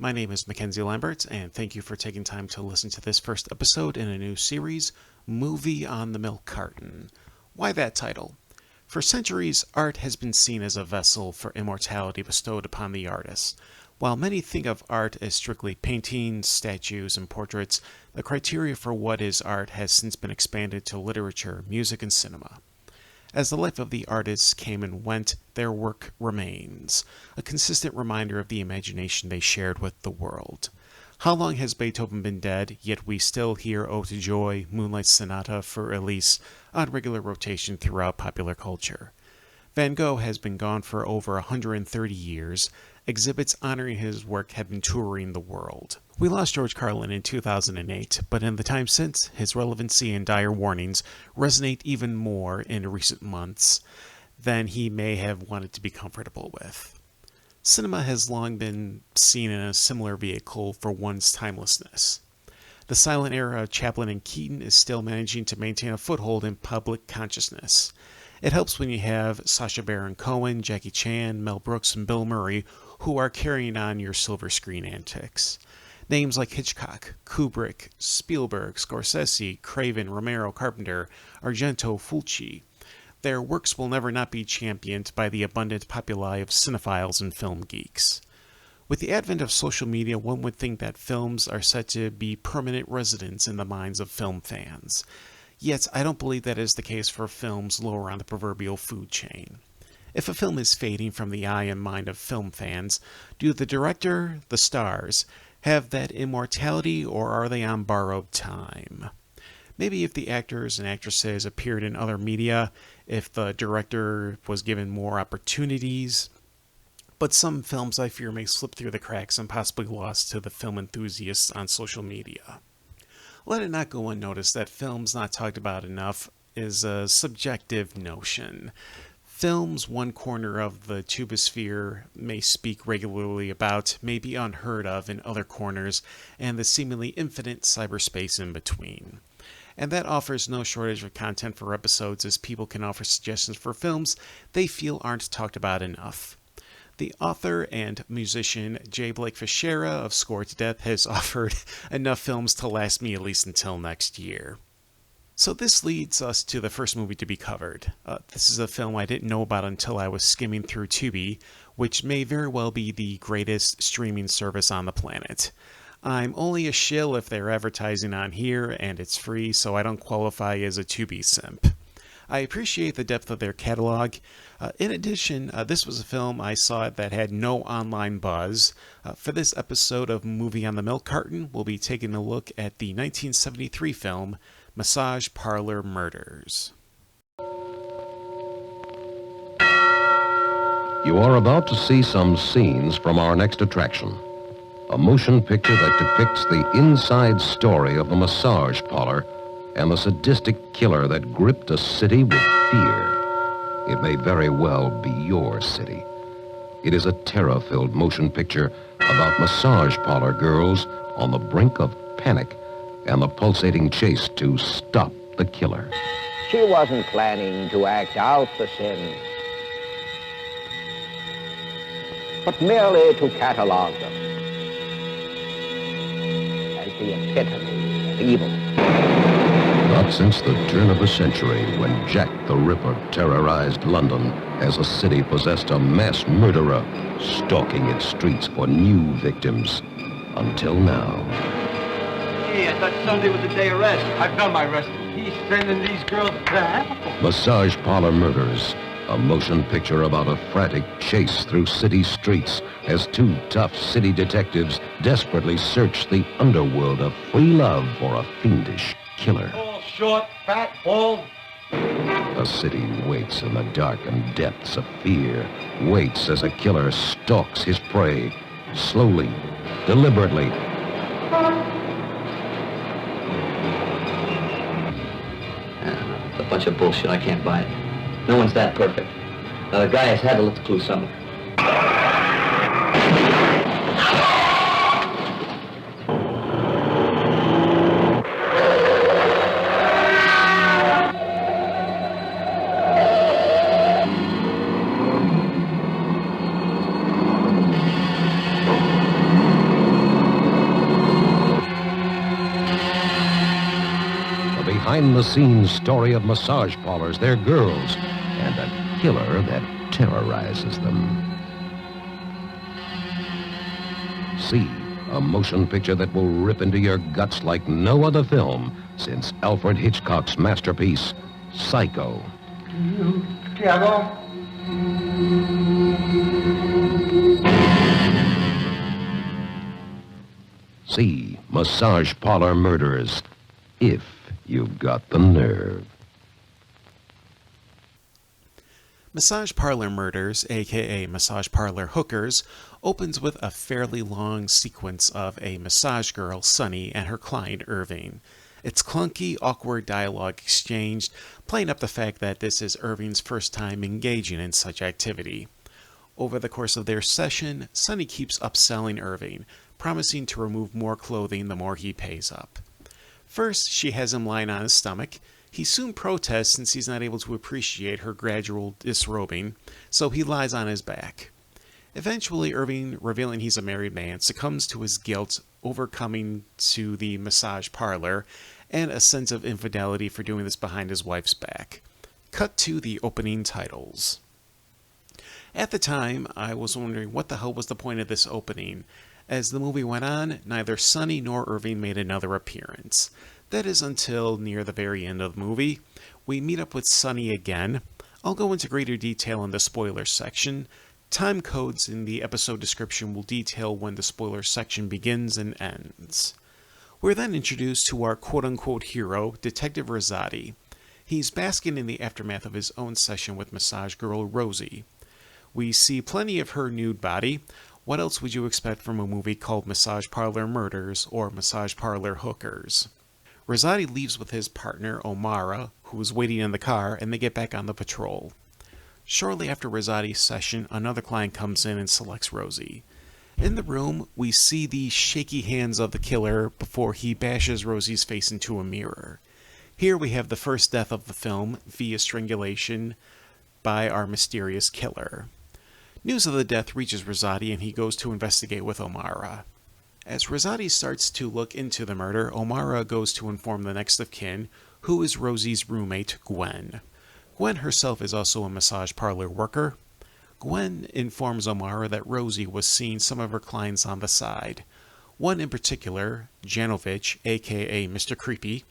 my name is Mackenzie Lambert, and thank you for taking time to listen to this first episode in a new series, Movie on the Milk Carton. Why that title? For centuries, art has been seen as a vessel for immortality bestowed upon the artist. While many think of art as strictly paintings, statues, and portraits, the criteria for what is art has since been expanded to literature, music, and cinema. As the life of the artists came and went, their work remains, a consistent reminder of the imagination they shared with the world. How long has Beethoven been dead, yet we still hear Ode to Joy, Moonlight Sonata for Elise on regular rotation throughout popular culture. Van Gogh has been gone for over 130 years. Exhibits honoring his work have been touring the world. We lost George Carlin in 2008, but in the time since, his relevancy and dire warnings resonate even more in recent months than he may have wanted to be comfortable with. Cinema has long been seen in a similar vehicle for one's timelessness. The silent era of Chaplin and Keaton is still managing to maintain a foothold in public consciousness. It helps when you have Sacha Baron Cohen, Jackie Chan, Mel Brooks, and Bill Murray who are carrying on your silver screen antics. Names like Hitchcock, Kubrick, Spielberg, Scorsese, Craven, Romero, Carpenter, Argento, Fulci. Their works will never not be championed by the abundant populi of cinephiles and film geeks. With the advent of social media, one would think that films are set to be permanent residents in the minds of film fans. Yet, I don't believe that is the case for films lower on the proverbial food chain. If a film is fading from the eye and mind of film fans, do the director, the stars, have that immortality, or are they on borrowed time? Maybe if the actors and actresses appeared in other media, if the director was given more opportunities, but some films I fear may slip through the cracks and possibly lost to the film enthusiasts on social media. Let it not go unnoticed that films not talked about enough is a subjective notion. Films one corner of the tubosphere may speak regularly about may be unheard of in other corners, and the seemingly infinite cyberspace in between. And that offers no shortage of content for episodes, as people can offer suggestions for films they feel aren't talked about enough. The author and musician J. Blake Fischera of Scored to Death has offered enough films to last me at least until next year. So this leads us to the first movie to be covered. This is a film I didn't know about until I was skimming through Tubi, which may very well be the greatest streaming service on the planet. I'm only a shill if they're advertising on here, and it's free, so I don't qualify as a Tubi simp. I appreciate the depth of their catalog. In addition, this was a film I saw that had no online buzz. For this episode of Movie on the Milk Carton, we'll be taking a look at the 1973 film Massage Parlor Murders. You are about to see some scenes from our next attraction. A motion picture that depicts the inside story of the massage parlor and the sadistic killer that gripped a city with fear. It may very well be your city. It is a terror-filled motion picture about massage parlor girls on the brink of panic and the pulsating chase to stop the killer. She wasn't planning to act out the sin, but merely to catalog them as the epitome of evil. Not since the turn of the century, when Jack the Ripper terrorized London as a city possessed a mass murderer stalking its streets for new victims, until now. Hey, I thought Sunday was the day of rest. I've done my rest. He's sending these girls back. Massage Parlor Murders, a motion picture about a frantic chase through city streets as two tough city detectives desperately search the underworld of free love for a fiendish killer. All short, fat, bald. A city waits in the darkened depths of fear, waits as a killer stalks his prey, slowly, deliberately. It's a bunch of bullshit. I can't buy it. No one's that perfect. Now, the guy has had to look the clue somewhere. behind-the-scenes story of massage parlors, their girls, and a killer that terrorizes them. See, a motion picture that will rip into your guts like no other film since Alfred Hitchcock's masterpiece, Psycho. Tiago? See Massage Parlor Murders, if you've got the nerve. Massage Parlor Murders, aka Massage Parlor Hookers, opens with a fairly long sequence of a massage girl, Sunny, and her client, Irving. It's clunky, awkward dialogue exchanged, playing up the fact that this is Irving's first time engaging in such activity. Over the course of their session, Sunny keeps upselling Irving, promising to remove more clothing the more he pays up. First, she has him lying on his stomach. He soon protests since he's not able to appreciate her gradual disrobing, so he lies on his back. Eventually, Irving, revealing he's a married man, succumbs to his guilt, overcoming to the massage parlor, and a sense of infidelity for doing this behind his wife's back. Cut to the opening titles. At the time, I was wondering what the hell was the point of this opening. As the movie went on, neither Sunny nor Irving made another appearance. That is until near the very end of the movie. We meet up with Sunny again. I'll go into greater detail in the spoiler section. Time codes in the episode description will detail when the spoiler section begins and ends. We're then introduced to our quote-unquote hero, Detective Rosati. He's basking in the aftermath of his own session with massage girl Rosie. We see plenty of her nude body. What else would you expect from a movie called Massage Parlor Murders or Massage Parlor Hookers? Rosati leaves with his partner, Omara, who is waiting in the car, and they get back on the patrol. Shortly after Rosati's session, another client comes in and selects Rosie. In the room, we see the shaky hands of the killer before he bashes Rosie's face into a mirror. Here we have the first death of the film via strangulation by our mysterious killer. News of the death reaches Rosati and he goes to investigate with Omara. As Rosati starts to look into the murder, Omara goes to inform the next of kin, who is Rosie's roommate, Gwen. Gwen herself is also a massage parlor worker. Gwen informs Omara that Rosie was seeing some of her clients on the side. One in particular, Janovich, aka Mr. Creepy,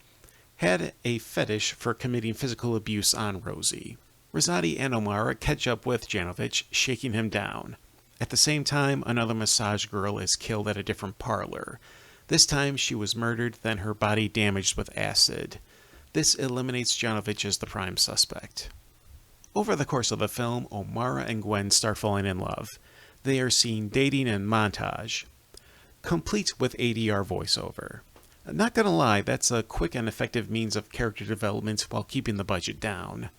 had a fetish for committing physical abuse on Rosie. Rosati and Omara catch up with Janovich, shaking him down. At the same time, another massage girl is killed at a different parlor. This time she was murdered, then her body damaged with acid. This eliminates Janovich as the prime suspect. Over the course of the film, Omara and Gwen start falling in love. They are seen dating and montage, complete with ADR voiceover. Not gonna lie, that's a quick and effective means of character development while keeping the budget down.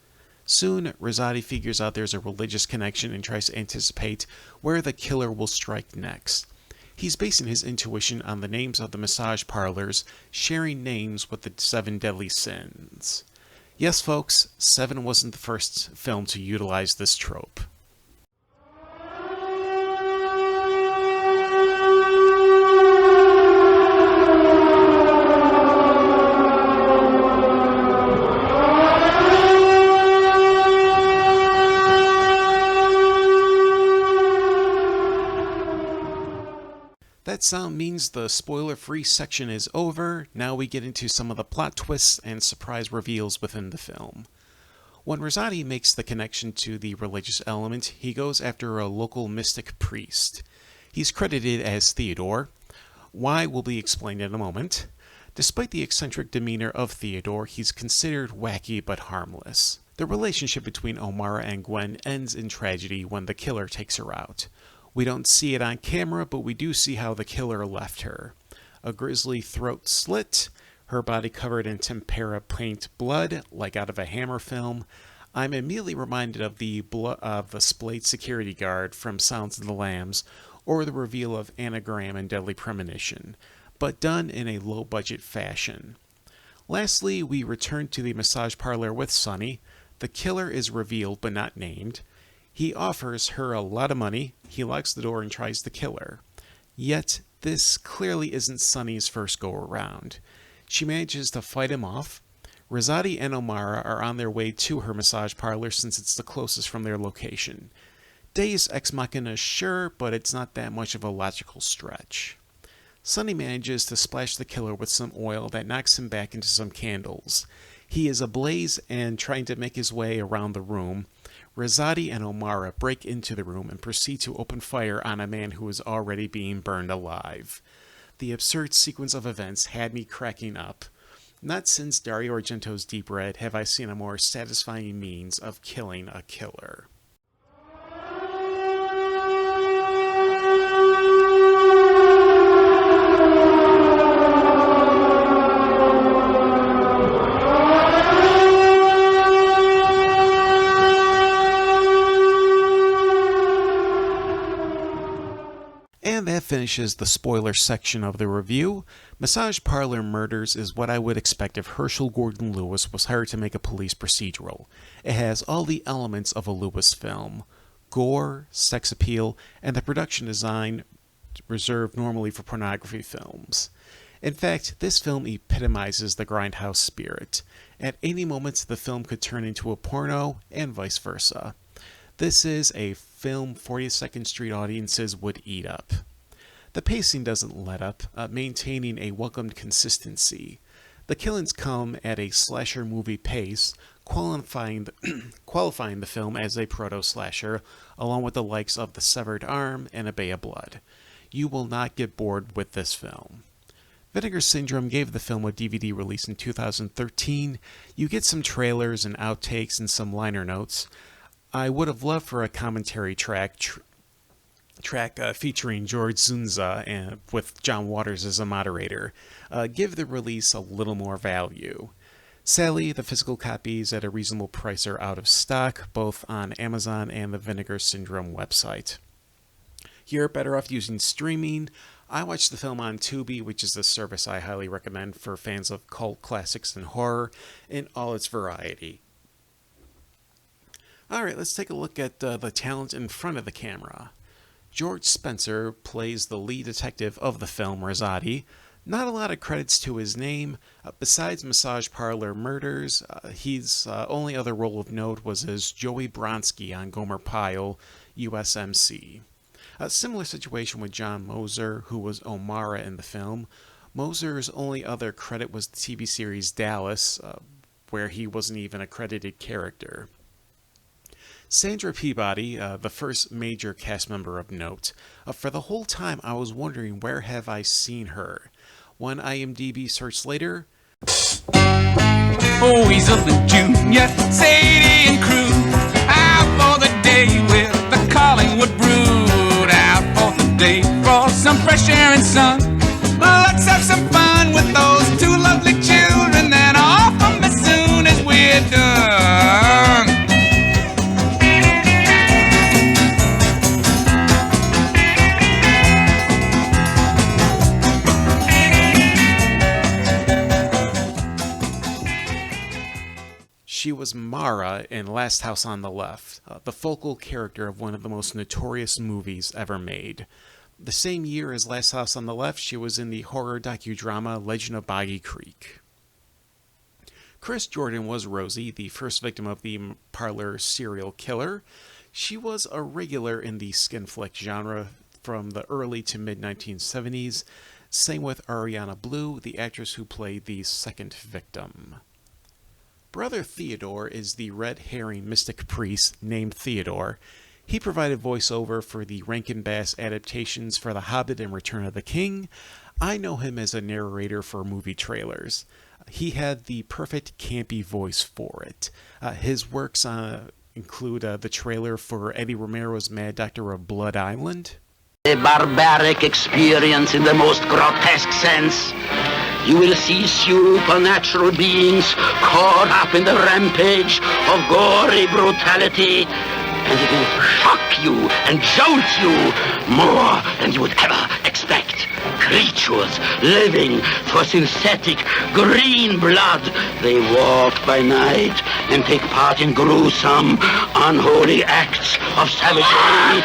Soon, Rosati figures out there's a religious connection and tries to anticipate where the killer will strike next. He's basing his intuition on the names of the massage parlors, sharing names with the 7 deadly sins. Yes, folks, Seven wasn't the first film to utilize this trope. That sound means the spoiler-free section is over. Now we get into some of the plot twists and surprise reveals within the film. When Rosati makes the connection to the religious element, he goes after a local mystic priest. He's credited as Theodore. Why will be explained in a moment. Despite the eccentric demeanor of Theodore, he's considered wacky but harmless. The relationship between Omara and Gwen ends in tragedy when the killer takes her out. We don't see it on camera, but we do see how the killer left her. A grisly throat slit, her body covered in tempera paint blood, like out of a Hammer film. I'm immediately reminded of the splayed security guard from Silence of the Lambs, or the reveal of Anagram and Deadly Premonition, but done in a low-budget fashion. Lastly, we return to the massage parlor with Sunny. The killer is revealed but not named. He offers her a lot of money, he locks the door and tries to kill her. Yet, this clearly isn't Sunny's first go-around. She manages to fight him off. Rosati and O'Mara are on their way to her massage parlor since it's the closest from their location. Deus Ex Machina, sure, but it's not that much of a logical stretch. Sonny manages to splash the killer with some oil that knocks him back into some candles. He is ablaze and trying to make his way around the room. Rosati and O'Mara break into the room and proceed to open fire on a man who is already being burned alive. The absurd sequence of events had me cracking up. Not since Dario Argento's Deep Red have I seen a more satisfying means of killing a killer. And that finishes the spoiler section of the review. Massage Parlor Murders is what I would expect if Herschel Gordon Lewis was hired to make a police procedural. It has all the elements of a Lewis film: gore, sex appeal, and the production design reserved normally for pornography films. In fact, this film epitomizes the grindhouse spirit. At any moment, the film could turn into a porno, and vice versa. This is a film 42nd Street audiences would eat up. The pacing doesn't let up, maintaining a welcomed consistency. The killings come at a slasher movie pace, qualifying the film as a proto-slasher, along with the likes of The Severed Arm and A Bay of Blood. You will not get bored with this film. Vinegar Syndrome gave the film a DVD release in 2013. You get some trailers and outtakes and some liner notes. I would have loved for a commentary track featuring George Zunza and with John Waters as a moderator. Give the release a little more value. Sadly, the physical copies at a reasonable price are out of stock, both on Amazon and the Vinegar Syndrome website. You're better off using streaming. I watched the film on Tubi, which is a service I highly recommend for fans of cult classics and horror in all its variety. Alright, let's take a look at the talent in front of the camera. George Spencer plays the lead detective of the film, Rosati. Not a lot of credits to his name. Besides Massage Parlor Murders, his only other role of note was as Joey Bronsky on Gomer Pyle, USMC. A similar situation with John Moser, who was O'Mara in the film. Moser's only other credit was the TV series Dallas, where he wasn't even a credited character. Sandra Peabody, the first major cast member of note. For the whole time I was wondering, where have I seen her? One IMDb search later. Oh, Weasel and Junior, Sadie and crew, out for the day with the Collingwood brood, out for the day for some fresh air and sun. Let's have some fun with those two lovely children, then off them as soon as we're done. She was Mara in Last House on the Left, the focal character of one of the most notorious movies ever made. The same year as Last House on the Left, she was in the horror docudrama Legend of Boggy Creek. Chris Jordan was Rosie, the first victim of the Parlor serial killer. She was a regular in the skin flick genre from the early to mid-1970s. Same with Ariana Blue, the actress who played the second victim. Brother Theodore is the red herring mystic priest named Theodore. He provided voiceover for the Rankin Bass adaptations for The Hobbit and Return of the King. I know him as a narrator for movie trailers. He had the perfect campy voice for it. His works include the trailer for Eddie Romero's Mad Doctor of Blood Island. A barbaric experience in the most grotesque sense. You will see supernatural beings caught up in the rampage of gory brutality, and it will shock you and jolt you more than you would ever expect. Creatures living for synthetic green blood, they walk by night and take part in gruesome, unholy acts of savagery.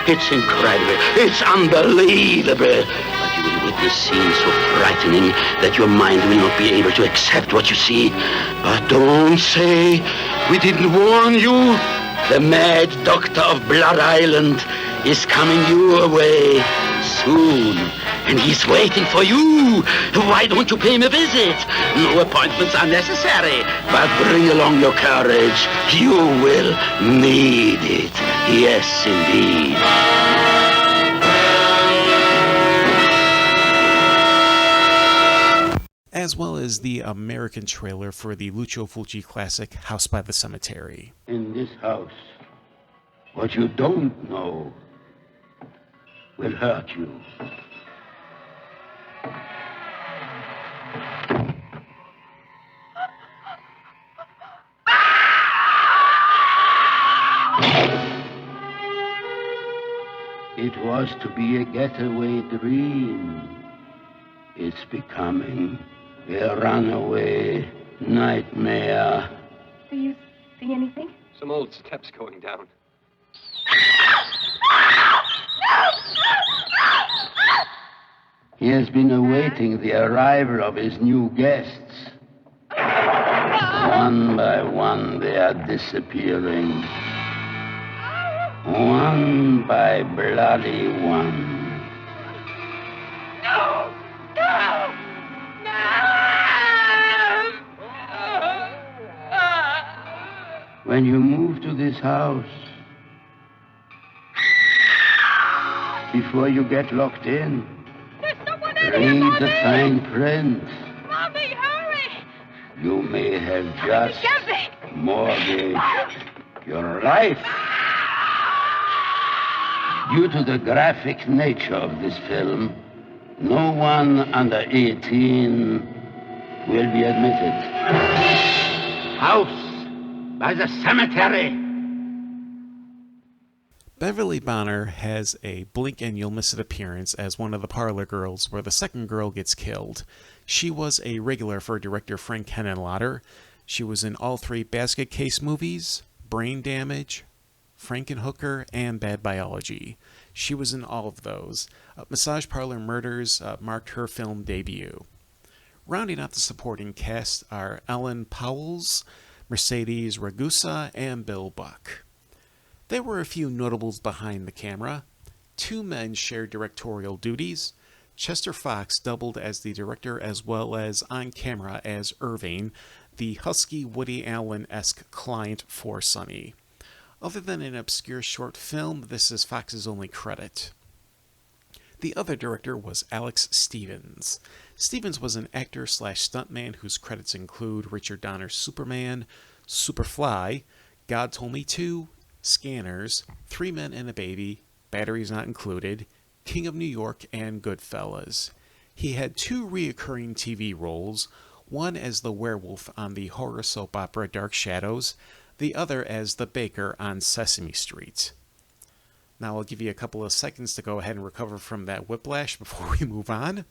It's incredible. It's unbelievable. But you will witness scenes so frightening that your mind will not be able to accept what you see. But don't say we didn't warn you. The mad doctor of Blood Island is coming your way soon. And he's waiting for you. Why don't you pay him a visit? No appointments are necessary. But bring along your courage. You will need it. Yes, indeed. As well as the American trailer for the Lucio Fulci classic House by the Cemetery. In this house, what you don't know will hurt you. It was to be a getaway dream. It's becoming a runaway nightmare. Do you see anything? Some old steps going down. He has been awaiting the arrival of his new guests. One by one, they are disappearing. One by bloody one. No! No! When you move to this house, before you get locked in, read the fine print. Mommy, hurry! You may have just mortgaged your life. Due to the graphic nature of this film, no one under 18 will be admitted. House by the cemetery. Beverly Bonner has a blink and you'll miss it appearance as one of the Parlor girls where the second girl gets killed. She was a regular for director Frank Henenlotter. She was in all 3 Basket Case movies, Brain Damage, Frankenhooker, and Bad Biology. She was in all of those. Massage Parlor Murders marked her film debut. Rounding out the supporting cast are Ellen Powles, Mercedes Ragusa, and Bill Buck. There were a few notables behind the camera. 2 men shared directorial duties. Chester Fox doubled as the director as well as on camera as Irving, the husky Woody Allen-esque client for Sonny. Other than an obscure short film, this is Fox's only credit. The other director was Alex Stevens. Stevens was an actor/stuntman whose credits include Richard Donner's Superman, Superfly, God Told Me To, Scanners, 3 Men and a Baby, Batteries Not Included, King of New York, and Goodfellas. He had 2 reoccurring TV roles, one as the werewolf on the horror soap opera Dark Shadows, the other as the baker on Sesame Street. Now I'll give you a couple of seconds to go ahead and recover from that whiplash before we move on.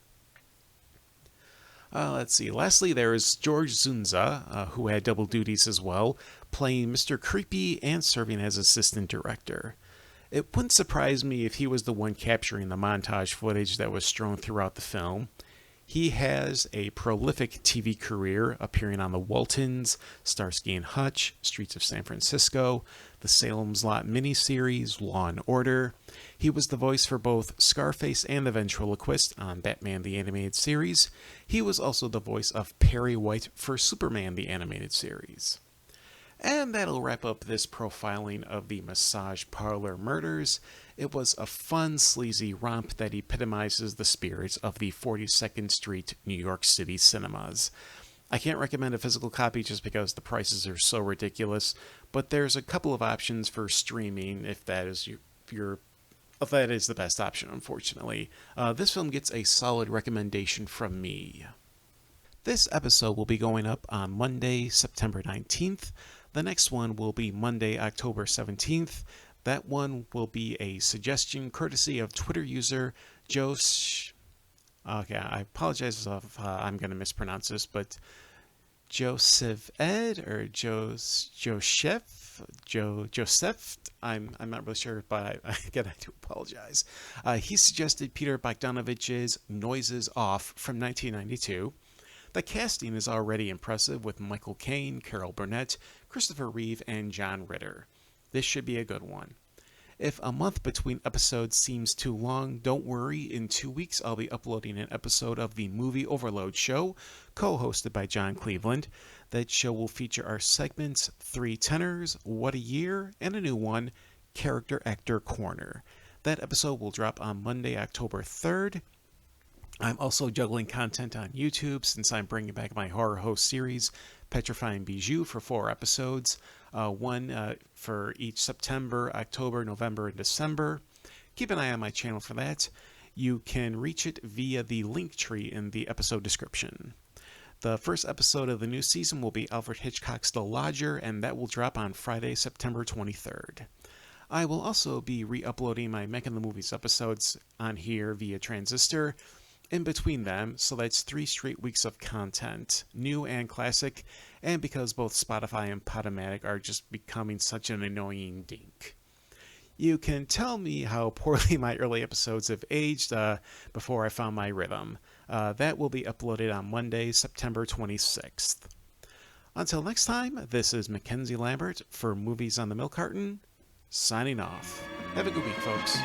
Let's see. Lastly, there is George Zunza, who had double duties as well, playing Mr. Creepy and serving as assistant director. It wouldn't surprise me if he was the one capturing the montage footage that was strewn throughout the film. He has a prolific TV career, appearing on The Waltons, Starsky and Hutch, Streets of San Francisco, the Salem's Lot miniseries, Law and Order. He was the voice for both Scarface and the ventriloquist on Batman the Animated Series. He was also the voice of Perry White for Superman the Animated Series. And that'll wrap up this profiling of the Massage Parlor Murders. It was a fun, sleazy romp that epitomizes the spirit of the 42nd Street, New York City cinemas. I can't recommend a physical copy just because the prices are so ridiculous, but there's a couple of options for streaming if that is if that is the best option, unfortunately. This film gets a solid recommendation from me. This episode will be going up on Monday, September 19th. The next one will be Monday, October 17th. That one will be a suggestion courtesy of Twitter user Josh. Okay, I apologize if I'm going to mispronounce this, but Joseph Ed or Joseph. I'm not really sure, but again, I do apologize. He suggested Peter Bogdanovich's Noises Off from 1992. The casting is already impressive with Michael Caine, Carol Burnett, Christopher Reeve, and John Ritter. This should be a good one. If a month between episodes seems too long, don't worry. In 2 weeks, I'll be uploading an episode of the Movie Overload Show, co-hosted by John Cleveland. That show will feature our segments, 3 Tenors, What a Year, and a new one, Character Actor Corner. That episode will drop on Monday, October 3rd. I'm also juggling content on YouTube since I'm bringing back my horror host series, Petrifying Bijou, for 4 episodes. One for each September, October, November, and December. Keep an eye on my channel for that. You can reach it via the Linktree in the episode description. The first episode of the new season will be Alfred Hitchcock's The Lodger, and that will drop on Friday, September 23rd. I will also be re-uploading my Making the Movies episodes on here via Transistor in between them, so that's 3 straight weeks of content, new and classic, and because both Spotify and Podomatic are just becoming such an annoying dink. You can tell me how poorly my early episodes have aged before I found my rhythm. That will be uploaded on Monday, September 26th. Until next time, this is Mackenzie Lambert for Movies on the Milk Carton, signing off. Have a good week, folks.